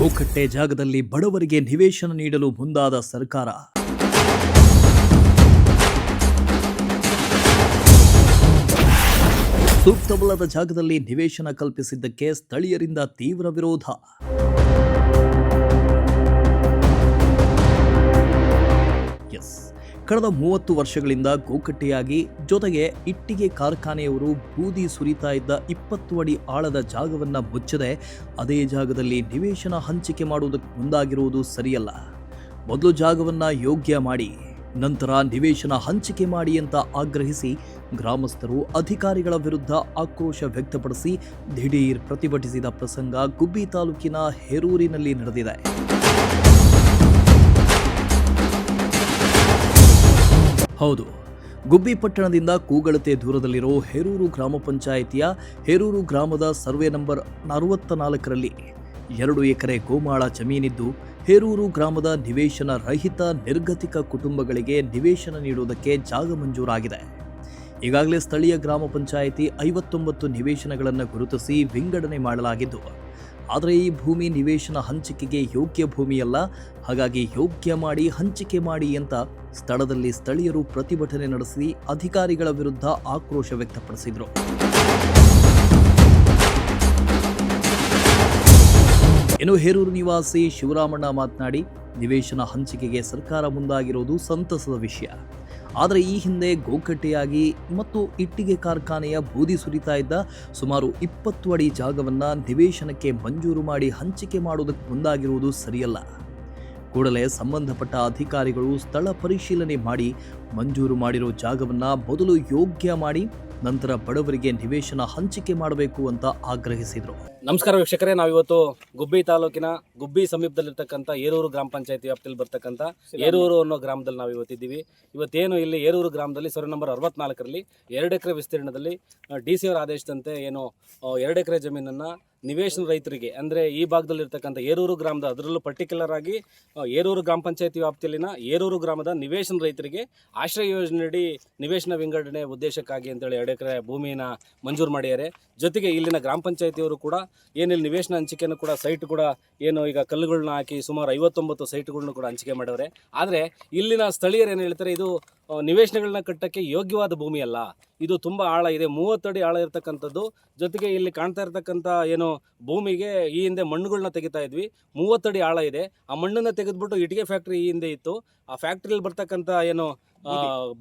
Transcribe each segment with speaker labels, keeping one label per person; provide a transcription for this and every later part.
Speaker 1: ಗೋಕಟ್ಟೆ ಜಾಗದಲ್ಲಿ ಬಡವರಿಗೆ ನಿವೇಶನ ನೀಡಲು ಮುಂದಾದ ಸರ್ಕಾರ. ಸೂಕ್ತವಲ್ಲದ ಜಾಗದಲ್ಲಿ ನಿವೇಶನ ಕಲ್ಪಿಸಿದ್ದಕ್ಕೆ ಸ್ಥಳೀಯರಿಂದ ತೀವ್ರ ವಿರೋಧ. ಕಳೆದ 30 ವರ್ಷಗಳಿಂದ ಗೋಕಟ್ಟೆಯಾಗಿ ಜೊತೆಗೆ ಇಟ್ಟಿಗೆ ಕಾರ್ಖಾನೆಯವರು ಬೂದಿ ಸುರಿತಾ ಇದ್ದ 20 ಅಡಿ ಆಳದ ಜಾಗವನ್ನು ಮುಚ್ಚದೆ ಅದೇ ಜಾಗದಲ್ಲಿ ನಿವೇಶನ ಹಂಚಿಕೆ ಮಾಡುವುದಕ್ಕೆ ಮುಂದಾಗಿರುವುದು ಸರಿಯಲ್ಲ. ಮೊದಲು ಜಾಗವನ್ನು ಯೋಗ್ಯ ಮಾಡಿ ನಂತರ ನಿವೇಶನ ಹಂಚಿಕೆ ಮಾಡಿ ಅಂತ ಆಗ್ರಹಿಸಿ ಗ್ರಾಮಸ್ಥರು ಅಧಿಕಾರಿಗಳ ವಿರುದ್ಧ ಆಕ್ರೋಶ ವ್ಯಕ್ತಪಡಿಸಿ ದಿಢೀರ್ ಪ್ರತಿಭಟಿಸಿದ ಪ್ರಸಂಗ ಗುಬ್ಬಿ ತಾಲೂಕಿನ ಹೇರೂರಿನಲ್ಲಿ ನಡೆದಿದೆ. ಹೌದು, ಗುಬ್ಬಿ ಪಟ್ಟಣದಿಂದ ಕೂಗಳತೆ ದೂರದಲ್ಲಿರೋ ಹೇರೂರು ಗ್ರಾಮ ಪಂಚಾಯಿತಿಯ ಹೇರೂರು ಗ್ರಾಮದ ಸರ್ವೆ ನಂಬರ್ 64ರಲ್ಲಿ 2 ಎಕರೆ ಗೋಮಾಳ ಜಮೀನಿದ್ದು ಹೇರೂರು ಗ್ರಾಮದ ನಿವೇಶನ ರಹಿತ ನಿರ್ಗತಿಕ ಕುಟುಂಬಗಳಿಗೆ ನಿವೇಶನ ನೀಡುವುದಕ್ಕೆ ಜಾಗ ಮಂಜೂರಾಗಿದೆ. ಈಗಾಗಲೇ ಸ್ಥಳೀಯ ಗ್ರಾಮ ಪಂಚಾಯಿತಿ 59 ನಿವೇಶನಗಳನ್ನು ಗುರುತಿಸಿ ವಿಂಗಡಣೆ ಮಾಡಲಾಗಿದ್ದು, ಆದರೆ ಈ ಭೂಮಿ ನಿವೇಶನ ಹಂಚಿಕೆಗೆ ಯೋಗ್ಯ ಭೂಮಿಯಲ್ಲ, ಹಾಗಾಗಿ ಯೋಗ್ಯ ಮಾಡಿ ಹಂಚಿಕೆ ಮಾಡಿ ಅಂತ ಸ್ಥಳದಲ್ಲಿ ಸ್ಥಳೀಯರು ಪ್ರತಿಭಟನೆ ನಡೆಸಿ ಅಧಿಕಾರಿಗಳ ವಿರುದ್ಧ ಆಕ್ರೋಶ ವ್ಯಕ್ತಪಡಿಸಿದರು. ಇನ್ನು ಹೇರೂರು ನಿವಾಸಿ ಶಿವರಾಮಣ್ಣ ಮಾತನಾಡಿ, ನಿವೇಶನ ಹಂಚಿಕೆಗೆ ಸರ್ಕಾರ ಮುಂದಾಗಿರುವುದು ಸಂತಸದ ವಿಷಯ. ಆದರೆ ಈ ಹಿಂದೆ ಗೋಕಟ್ಟೆಯಾಗಿ ಮತ್ತು ಇಟ್ಟಿಗೆ ಕಾರ್ಖಾನೆಯ ಬೂದಿ ಸುರಿತಾ ಇದ್ದ ಸುಮಾರು 20 ಅಡಿ ಜಾಗವನ್ನು ನಿವೇಶನಕ್ಕೆ ಮಂಜೂರು ಮಾಡಿ ಹಂಚಿಕೆ ಮಾಡುವುದಕ್ಕೆ ಮುಂದಾಗಿರುವುದು ಸರಿಯಲ್ಲ. ಕೂಡಲೇ ಸಂಬಂಧಪಟ್ಟ ಅಧಿಕಾರಿಗಳು ಸ್ಥಳ ಪರಿಶೀಲನೆ ಮಾಡಿ ಮಂಜೂರು ಮಾಡಿರೋ ಜಾಗವನ್ನು ಮೊದಲು ಯೋಗ್ಯ ಮಾಡಿ ನಂತರ ಬಡವರಿಗೆ ನಿವೇಶನ ಹಂಚಿಕೆ ಮಾಡಬೇಕು ಅಂತ ಆಗ್ರಹಿಸಿದರು.
Speaker 2: ನಮಸ್ಕಾರ ವೀಕ್ಷಕರೇ, ನಾವಿವತ್ತು ಗುಬ್ಬಿ ತಾಲೂಕಿನ ಗುಬ್ಬಿ ಸಮೀಪದಲ್ಲಿರ್ತಕ್ಕಂಥ ಹೇರೂರು ಗ್ರಾಮ ಪಂಚಾಯತಿ ವ್ಯಾಪ್ತಿಯಲ್ಲಿ ಬರ್ತಕ್ಕಂಥ ಹೇರೂರು ಅನ್ನೋ ಗ್ರಾಮದಲ್ಲಿ ನಾವು ಇವತ್ತಿದ್ದೀವಿ. ಇವತ್ತೇನು ಇಲ್ಲಿ ಹೇರೂರು ಗ್ರಾಮದಲ್ಲಿ ಸರ್ವೆ ನಂಬರ್ 64ರಲ್ಲಿ 2 ಎಕರೆ ವಿಸ್ತೀರ್ಣದಲ್ಲಿ DC ಅವರ ಆದೇಶದಂತೆ ಏನು 2 ಎಕರೆ ಜಮೀನನ್ನು ನಿವೇಶನ ರೈತರಿಗೆ, ಅಂದರೆ ಈ ಭಾಗದಲ್ಲಿರ್ತಕ್ಕಂಥ ಹೇರೂರು ಗ್ರಾಮದ, ಅದರಲ್ಲೂ ಪರ್ಟಿಕ್ಯುಲರ್ ಆಗಿ ಹೇರೂರು ಗ್ರಾಮ ಪಂಚಾಯತಿ ವ್ಯಾಪ್ತಿಯಲ್ಲಿನ ಹೇರೂರು ಗ್ರಾಮದ ನಿವೇಶನ ರೈತರಿಗೆ ಆಶ್ರಯ ಯೋಜನೆಯಡಿ ನಿವೇಶನ ವಿಂಗಡಣೆ ಉದ್ದೇಶಕ್ಕಾಗಿ ಅಂತೇಳಿ 2 ಎಕರೆ ಭೂಮಿನ ಮಂಜೂರು ಮಾಡಿದ್ದಾರೆ. ಜೊತೆಗೆ ಇಲ್ಲಿನ ಗ್ರಾಮ ಪಂಚಾಯತಿಯವರು ಕೂಡ ಏನಿಲ್ಲಿ ನಿವೇಶನ ಹಂಚಿಕೆಯನ್ನು ಕೂಡ ಸೈಟ್ ಕೂಡ ಏನು ಈಗ ಕಲ್ಲುಗಳನ್ನ ಹಾಕಿ ಸುಮಾರು 59 ಸೈಟ್ಗಳನ್ನು ಕೂಡ ಹಂಚಿಕೆ ಮಾಡವ್ರೆ. ಆದರೆ ಇಲ್ಲಿನ ಸ್ಥಳೀಯರು ಏನು ಹೇಳ್ತಾರೆ, ಇದು ನಿವೇಶನಗಳನ್ನ ಕಟ್ಟಕ್ಕೆ ಯೋಗ್ಯವಾದ ಭೂಮಿ ಅಲ್ಲ, ಇದು ತುಂಬ ಆಳ ಇದೆ, 30 ಅಡಿ ಆಳ ಇರತಕ್ಕಂಥದ್ದು. ಜೊತೆಗೆ ಇಲ್ಲಿ ಕಾಣ್ತಾ ಇರ್ತಕ್ಕಂಥ ಏನು ಭೂಮಿಗೆ ಈ ಹಿಂದೆ ಮಣ್ಣುಗಳನ್ನ ತೆಗಿತಾ ಇದ್ವಿ, 30 ಅಡಿ ಆಳ ಇದೆ. ಆ ಮಣ್ಣನ್ನು ತೆಗೆದ್ಬಿಟ್ಟು ಇಟ್ಟಿಗೆ ಫ್ಯಾಕ್ಟ್ರಿ ಈ ಹಿಂದೆ ಇತ್ತು, ಆ ಫ್ಯಾಕ್ಟ್ರಿಯಲ್ಲಿ ಬರ್ತಕ್ಕಂಥ ಏನು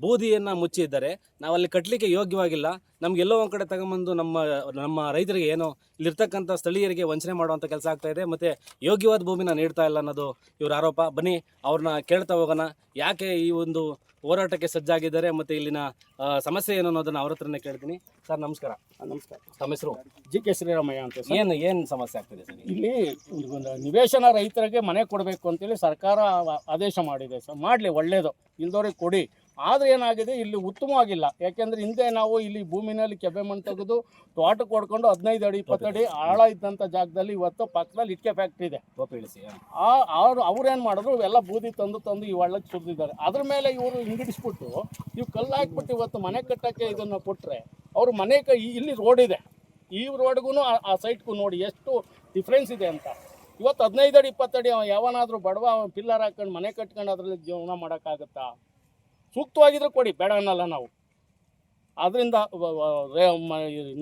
Speaker 2: ಬೂದಿಯನ್ನು ಮುಚ್ಚಿದ್ದಾರೆ. ನಾವಲ್ಲಿ ಕಟ್ಟಲಿಕ್ಕೆ ಯೋಗ್ಯವಾಗಿಲ್ಲ. ನಮಗೆಲ್ಲೋ ಒಂದು ಕಡೆ ತಗೊಂಬಂದು ನಮ್ಮ ರೈತರಿಗೆ ಏನು ಇಲ್ಲಿರ್ತಕ್ಕಂಥ ಸ್ಥಳೀಯರಿಗೆ ವಂಚನೆ ಮಾಡುವಂಥ ಕೆಲಸ ಆಗ್ತಾ ಇದೆ, ಮತ್ತು ಯೋಗ್ಯವಾದ ಭೂಮಿನ ನೀಡ್ತಾ ಇಲ್ಲ ಅನ್ನೋದು ಇವ್ರ ಆರೋಪ. ಬನ್ನಿ ಅವ್ರನ್ನ ಕೇಳ್ತಾ ಹೋಗೋಣ, ಯಾಕೆ ಈ ಒಂದು ಹೋರಾಟಕ್ಕೆ ಸಜ್ಜಾಗಿದ್ದಾರೆ ಮತ್ತು ಇಲ್ಲಿನ ಸಮಸ್ಯೆ ಏನು ಅನ್ನೋದನ್ನು ಅವ್ರ ಹತ್ರನೇ ಕೇಳ್ತೀನಿ. ಸರ್ ನಮಸ್ಕಾರ.
Speaker 3: ನಮಸ್ಕಾರ.
Speaker 2: ತಮ್ಮ ಹೆಸರು?
Speaker 3: GK ಶ್ರೀರಾಮಯ್ಯ ಅಂತ.
Speaker 2: ಏನು ಸಮಸ್ಯೆ ಆಗ್ತಿದೆ ಸರ್?
Speaker 3: ಇಲ್ಲಿ ಒಂದು ನಿವೇಶನ ರೈತರಿಗೆ ಮನೆ ಕೊಡಬೇಕು ಅಂತೇಳಿ ಸರ್ಕಾರ ಆದೇಶ ಮಾಡಿದೆ ಸರ್. ಮಾಡಲಿ, ಒಳ್ಳೆಯದು, ಇಲ್ದವ್ರಿಗೆ ಕೊಡಿ. ಆದರೆ ಏನಾಗಿದೆ, ಇಲ್ಲಿ ಉತ್ತಮವಾಗಿಲ್ಲ. ಯಾಕೆಂದರೆ ಹಿಂದೆ ನಾವು ಇಲ್ಲಿ ಭೂಮಿನಲ್ಲಿ ಕೆಬ್ಬೆ ಮಣ್ಣು ತೆಗೆದು ತೋಟಕ್ಕೆ ಹೊಡ್ಕೊಂಡು 15 ಅಡಿ 20 ಅಡಿ ಆಳ ಇದ್ದಂಥ ಜಾಗದಲ್ಲಿ ಇವತ್ತು ಪಕ್ಕದಲ್ಲಿ ಇಟ್ಟಿಗೆ ಫ್ಯಾಕ್ಟ್ರಿ ಇದೆ. ಅವ್ರೇನು ಮಾಡಿದ್ರು, ಎಲ್ಲ ಬೂದಿ ತಂದು ಈ ಒಳ್ಳಕ್ಕೆ ಸುರಿದಿದ್ದಾರೆ. ಅದ್ರ ಮೇಲೆ ಇವರು ಹಿಂಗಿಡಿಸ್ಬಿಟ್ಟು ಇವು ಕಲ್ಲು ಹಾಕ್ಬಿಟ್ಟು ಇವತ್ತು ಮನೆ ಕಟ್ಟೋಕ್ಕೆ ಇದನ್ನು ಕೊಟ್ಟರೆ, ಅವರು ಮನೆ ಇಲ್ಲಿ ರೋಡ್ ಇದೆ, ಈ ರೋಡ್ಗೂ ಆ ಸೈಟ್ಗೂ ನೋಡಿ ಎಷ್ಟು ಡಿಫ್ರೆನ್ಸ್ ಇದೆ ಅಂತ. ಇವತ್ತು 15 ಅಡಿ 20 ಅಡಿ ಯಾವನಾದರೂ ಬಡವ ಪಿಲ್ಲರ್ ಹಾಕೊಂಡು ಮನೆ ಕಟ್ಕೊಂಡು ಅದರಲ್ಲಿ ಜೀವನ ಮಾಡೋಕ್ಕಾಗತ್ತಾ? ಸೂಕ್ತವಾಗಿದ್ರೆ ಕೊಡಿ, ಬೇಡ ಅನ್ನಲ್ಲ ನಾವು. ಆದ್ದರಿಂದ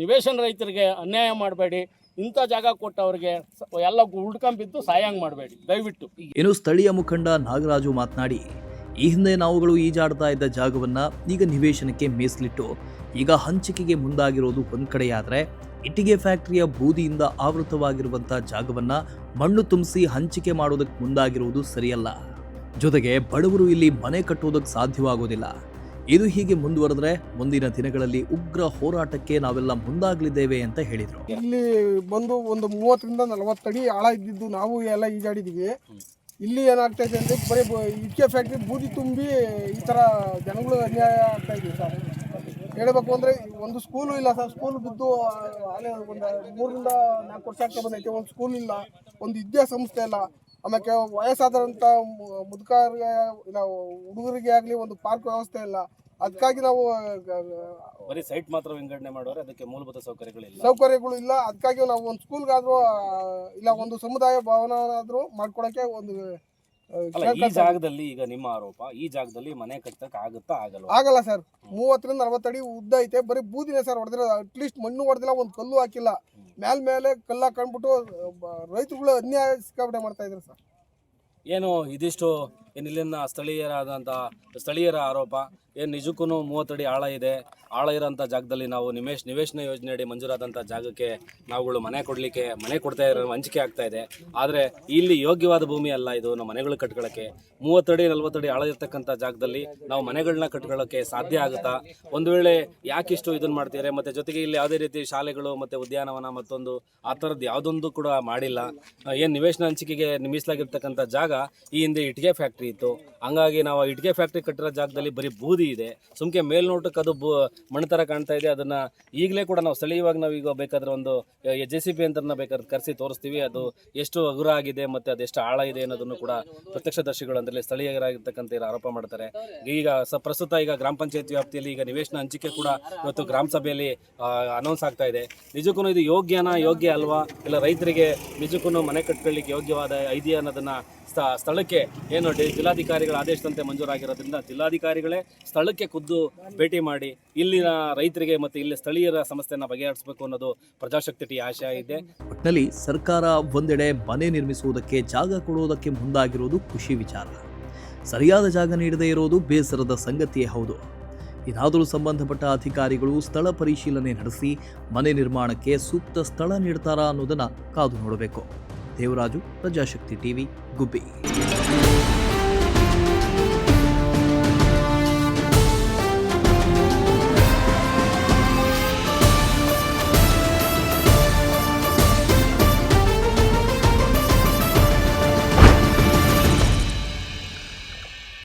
Speaker 3: ನಿವೇಶನ ರೈತರಿಗೆ ಅನ್ಯಾಯ ಮಾಡಬೇಡಿ, ಇಂಥ ಜಾಗ ಕೊಟ್ಟವ್ರಿಗೆ ಎಲ್ಲ ಹುಡ್ಕೊಂಬಿದ್ದು ಸಾಯಂಗ್ ಮಾಡಬೇಡಿ ದಯವಿಟ್ಟು.
Speaker 1: ಇನ್ನು ಸ್ಥಳೀಯ ಮುಖಂಡ ನಾಗರಾಜು ಮಾತನಾಡಿ, ಈ ಹಿಂದೆ ನಾವುಗಳು ಈಜಾಡ್ತಾ ಇದ್ದ ಜಾಗವನ್ನ ಈಗ ನಿವೇಶನಕ್ಕೆ ಮೀಸಲಿಟ್ಟು ಈಗ ಹಂಚಿಕೆಗೆ ಮುಂದಾಗಿರೋದು ಒಂದ್ ಕಡೆಯಾದ್ರೆ, ಇಟ್ಟಿಗೆ ಫ್ಯಾಕ್ಟರಿಯ ಬೂದಿಯಿಂದ ಆವೃತವಾಗಿರುವಂತಹ ಜಾಗವನ್ನ ಮಣ್ಣು ತುಂಬಿಸಿ ಹಂಚಿಕೆ ಮಾಡೋದಕ್ಕೆ ಮುಂದಾಗಿರುವುದು ಸರಿಯಲ್ಲ. ಜೊತೆಗೆ ಬಡವರು ಇಲ್ಲಿ ಮನೆ ಕಟ್ಟುವುದಕ್ಕೆ ಸಾಧ್ಯವಾಗೋದಿಲ್ಲ. ಇದು ಹೀಗೆ ಮುಂದುವರೆದ್ರೆ ಮುಂದಿನ ದಿನಗಳಲ್ಲಿ ಉಗ್ರ ಹೋರಾಟಕ್ಕೆ ನಾವೆಲ್ಲ ಮುಂದಾಗಲಿದ್ದೇವೆ ಅಂತ ಹೇಳಿದರು.
Speaker 4: ಇಲ್ಲಿ ಬಂದು ಒಂದು 30 ರಿಂದ 40 ಅಡಿ ಆಳ ಇದ್ದಿದ್ದು ನಾವು ಎಲ್ಲ ಈಜಾಡಿದ್ದೀವಿ. ಇಲ್ಲಿ ಏನಾಗ್ತಾ ಇದೆ ಅಂದರೆ ಬರೀ ಇಟ್ಟಿಗೆ ಫ್ಯಾಕ್ಟ್ರಿ ಬೂದಿ ತುಂಬಿ ಈ ಥರ ಜನಗಳು ಅನ್ಯಾಯ ಆಗ್ತಾ ಇದೆ ಸರ್. ಹೇಳಬೇಕು ಅಂದರೆ ಒಂದು ಸ್ಕೂಲು ಇಲ್ಲ ಸರ್. ಸ್ಕೂಲ್ ಬಿದ್ದು ಅಲ್ಲೇ ಒಂದು 3 ರಿಂದ 4 ವರ್ಷ ಆಗ್ತಾ ಬಂದೈತೆ. ಒಂದು ಸ್ಕೂಲ್ ಇಲ್ಲ, ಒಂದು ವಿದ್ಯಾಸಂಸ್ಥೆ ಇಲ್ಲ. ಆಮೇಲೆ ವಯಸ್ಸಾದಂಥ ಮುದುಕರಿಗೆ ಇಲ್ಲ ಹುಡುಗರಿಗೆ ಆಗಲಿ ಒಂದು ಪಾರ್ಕ್ ವ್ಯವಸ್ಥೆ ಇಲ್ಲ. ಅದಕ್ಕಾಗಿ ನಾವು
Speaker 2: ಬರೀ ಸೈಟ್ ಮಾತ್ರ ವಿಂಗಡಣೆ ಮಾಡೋರೆ, ಅದಕ್ಕೆ ಮೂಲಭೂತ ಸೌಕರ್ಯಗಳಿಲ್ಲ.
Speaker 4: ಸೌಕರ್ಯಗಳು ಇಲ್ಲ. ಅದಕ್ಕಾಗಿ ನಾವು ಒಂದು ಸ್ಕೂಲ್ಗಾದ್ರೂ ಇಲ್ಲ ಒಂದು ಸಮುದಾಯ ಭವನಾದ್ರೂ ಮಾಡ್ಕೊಡಕ್ಕೆ ಒಂದು
Speaker 2: ಅಲ್ಲ, ಈ ಜಾಗದಲ್ಲಿ ಈಗ ನಿಮ್ಮ ಆರೋಪ, ಈ ಜಾಗದಲ್ಲಿ ಮನೆ ಕಟ್ಟಕ್ ಆಗುತ್ತಾ ಆಗಲ್ಲ?
Speaker 4: ಆಗಲ್ಲ ಸರ್. 30ರಿಂದ 40 ಅಡಿ ಉದ್ದ ಐತೆ, ಬರೀ ಬೂದಿನೇ ಸರ್ ಹೊಡೆದಿರೋ. ಅಟ್ಲೀಸ್ಟ್ ಮಣ್ಣು ಹೊಡೆದಿಲ್ಲ, ಒಂದು ಕಲ್ಲು ಹಾಕಿಲ್ಲ. ಮೇಲೆ ಕಲ್ಲು ಹಾಕೊಂಡ್ಬಿಟ್ಟು ರೈತರುಗಳು ಅನ್ಯಾಯ ಸಿಕ್ಕಾಪಟ್ಟೆ ಮಾಡ್ತಾ ಇದ್ರು ಸರ್.
Speaker 2: ಏನು ಇದಿಷ್ಟು ಇಲ್ಲಿನ ಸ್ಥಳೀಯರ ಆರೋಪ. ಏನು ನಿಜಕ್ಕೂ 30 ಅಡಿ ಆಳ ಇದೆ. ಆಳ ಇರೋಂಥ ಜಾಗದಲ್ಲಿ ನಾವು ನಿವೇಶನ ಯೋಜನೆಯಡಿ ಮಂಜೂರಾದಂಥ ಜಾಗಕ್ಕೆ ನಾವುಗಳು ಮನೆ ಕೊಡ್ತಾ ಇರೋ ಹಂಚಿಕೆ ಆಗ್ತಾ ಇದೆ. ಆದರೆ ಇಲ್ಲಿ ಯೋಗ್ಯವಾದ ಭೂಮಿ ಅಲ್ಲ ಇದು. ನಾವು ಮನೆಗಳು ಕಟ್ಕೊಳ್ಳೋಕ್ಕೆ 30 ಅಡಿ 40 ಅಡಿ ಆಳ ಇರ್ತಕ್ಕಂಥ ಜಾಗದಲ್ಲಿ ನಾವು ಮನೆಗಳನ್ನ ಕಟ್ಕೊಳ್ಳೋಕ್ಕೆ ಸಾಧ್ಯ ಆಗುತ್ತಾ? ಒಂದು ವೇಳೆ ಯಾಕಿಷ್ಟು ಇದನ್ನು ಮಾಡ್ತಿದ್ದಾರೆ? ಮತ್ತು ಜೊತೆಗೆ ಇಲ್ಲಿ ಯಾವುದೇ ರೀತಿ ಶಾಲೆಗಳು ಮತ್ತು ಉದ್ಯಾನವನ ಮತ್ತೊಂದು ಆ ಥರದ್ದು ಯಾವುದೊಂದು ಕೂಡ ಮಾಡಿಲ್ಲ. ಏನು ನಿವೇಶನ ಹಂಚಿಕೆಗೆ ಮೀಸಲಾಗಿರ್ತಕ್ಕಂಥ ಜಾಗ ಈ ಹಿಂದೆ ಇಟ್ಟಿಗೆ ಫ್ಯಾಕ್ಟ್ರಿ ಇತ್ತು. ಹಂಗಾಗಿ ನಾವು ಇಟ್ಟಿಗೆ ಫ್ಯಾಕ್ಟ್ರಿ ಕಟ್ಟಿರೋ ಜಾಗದಲ್ಲಿ ಬರೀ ಬೂದಿ ಇದೆ. ಸುಮ್ಕೆ ಮೇಲ್ನೋಟಕ್ಕೆ ಅದು ಮಣ್ಣು ಥರ ಕಾಣ್ತಾ ಇದೆ. ಅದನ್ನು ಈಗಲೇ ಕೂಡ ನಾವು ಸ್ಥಳೀಯವಾಗಿ ನಾವೀಗ ಬೇಕಾದ್ರೆ ಒಂದು JCB ಅಂತ ಬೇಕಾದ್ರೆ ಕರೆಸಿ ತೋರಿಸ್ತೀವಿ. ಅದು ಎಷ್ಟು ಹಗುರ ಆಗಿದೆ ಮತ್ತು ಅದೆಷ್ಟು ಆಳ ಇದೆ ಅನ್ನೋದನ್ನು ಕೂಡ ಪ್ರತ್ಯಕ್ಷದರ್ಶಿಗಳು ಅಂದರೆ ಸ್ಥಳೀಯರಾಗಿರ್ತಕ್ಕಂಥ ಆರೋಪ ಮಾಡ್ತಾರೆ. ಈಗ ಪ್ರಸ್ತುತ ಈಗ ಗ್ರಾಮ ಪಂಚಾಯತ್ ವ್ಯಾಪ್ತಿಯಲ್ಲಿ ಈಗ ನಿವೇಶನ ಹಂಚಿಕೆ ಕೂಡ ಇವತ್ತು ಗ್ರಾಮ ಸಭೆಯಲ್ಲಿ ಅನೌನ್ಸ್ ಆಗ್ತಾ ಇದೆ. ನಿಜಕ್ಕೂ ಇದು ಯೋಗ್ಯ ಅಲ್ವಾ? ಇಲ್ಲ ರೈತರಿಗೆ ನಿಜಕ್ಕೂ ಮನೆ ಕಟ್ಕೊಳ್ಳಿಕ್ಕೆ ಯೋಗ್ಯವಾದ ಇದೆಯಾ ಅನ್ನೋದನ್ನು ಸ್ಥಳಕ್ಕೆ ಏನು ಜಿಲ್ಲಾಧಿಕಾರಿಗಳ ಆದೇಶದಂತೆ ಮಂಜೂರಾಗಿರೋದ್ರಿಂದ ಜಿಲ್ಲಾಧಿಕಾರಿಗಳೇ ಸ್ಥಳಕ್ಕೆ ಖುದ್ದು ಭೇಟಿ ಮಾಡಿ ಇಲ್ಲಿನ ರೈತರಿಗೆ ಮತ್ತು ಇಲ್ಲಿ ಸ್ಥಳೀಯರ ಸಮಸ್ಯೆಯನ್ನು ಬಗೆಹರಿಸಬೇಕು ಅನ್ನೋದು ಪ್ರಜಾಶಕ್ತಿ ಟಿ ಆಶಯ ಇದೆ.
Speaker 1: ಒಟ್ಟಿನಲ್ಲಿ ಸರ್ಕಾರ ಒಂದೆಡೆ ಮನೆ ನಿರ್ಮಿಸುವುದಕ್ಕೆ ಜಾಗ ಕೊಡುವುದಕ್ಕೆ ಮುಂದಾಗಿರುವುದು ಖುಷಿ ವಿಚಾರ. ಸರಿಯಾದ ಜಾಗ ನೀಡದೇ ಇರೋದು ಬೇಸರದ ಸಂಗತಿಯೇ ಹೌದು. ಇದಾದರೂ ಸಂಬಂಧಪಟ್ಟ ಅಧಿಕಾರಿಗಳು ಸ್ಥಳ ಪರಿಶೀಲನೆ ನಡೆಸಿ ಮನೆ ನಿರ್ಮಾಣಕ್ಕೆ ಸೂಕ್ತ ಸ್ಥಳ ನೀಡ್ತಾರಾ ಅನ್ನೋದನ್ನು ಕಾದು ನೋಡಬೇಕು. ದೇವರಾಜು, ಪ್ರಜಾಶಕ್ತಿ ಟಿವಿ, ಗುಬ್ಬಿ.